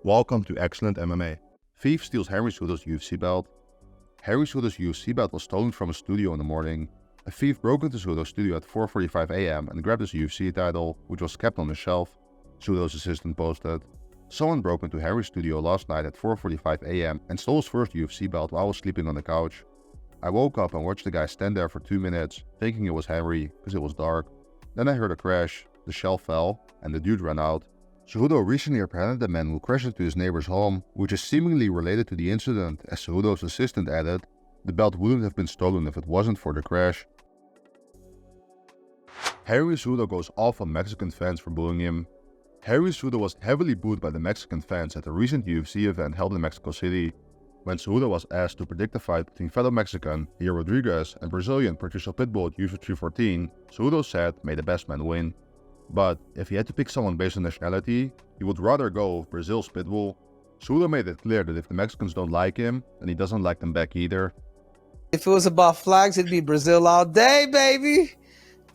Welcome to Excellent MMA. Thief steals Henry Cejudo's UFC belt. Henry Cejudo's UFC belt was stolen from a studio in the morning. A thief broke into Cejudo's studio at 4:45 a.m. and grabbed his UFC title, which was kept on the shelf. Cejudo's assistant posted, "Someone broke into Henry's studio last night at 4:45 a.m. and stole his first UFC belt while I was sleeping on the couch. I woke up and watched the guy stand there for 2 minutes, thinking it was Henry, because it was dark. Then I heard a crash, the shelf fell, and the dude ran out." Cejudo recently apprehended the man who crashed into his neighbor's home, which is seemingly related to the incident, as Cejudo's assistant added, "The belt wouldn't have been stolen if it wasn't for the crash." Henry Cejudo goes off on Mexican fans for booing him. Henry Cejudo was heavily booed by the Mexican fans at a recent UFC event held in Mexico City. When Cejudo was asked to predict the fight between fellow Mexican Yair Rodriguez and Brazilian Patricio Pitbull at UFC 314, Cejudo said, "May the best man win." But if he had to pick someone based on nationality, he would rather go with Brazil's Pitbull. Cejudo made it clear that if the Mexicans don't like him, then he doesn't like them back either. If it was about flags, it'd be Brazil all day, baby.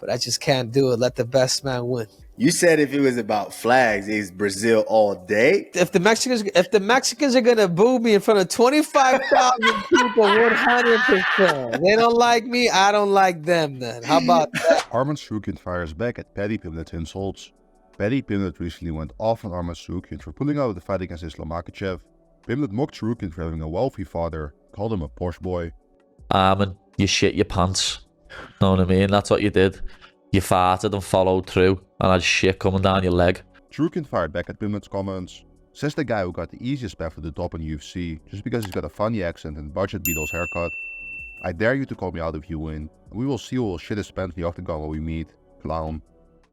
But I just can't do it. Let the best man win. You said if it was about flags, it's Brazil all day. If the Mexicans are gonna boo me in front of 25,000 people, 100%. They don't like me, I don't like them. Then how about that? Arman Tsarukyan fires back at Paddy Pimblett's insults. Paddy Pimblett recently went off on Arman Tsarukyan for pulling out of the fight against Islam Makhachev. Pimblett mocked Tsarukyan for having a wealthy father, called him a posh boy. Arman, you shit your pants. Know what I mean? That's what you did. You farted and followed through, and had shit coming down your leg. Tsarukyan fired back at Pimblett's comments. Says the guy who got the easiest path to the top in UFC, just because he's got a funny accent and budget Beatles haircut. "I dare you to call me out if you win, and we will see who will shit his pants in the octagon when we meet, clown."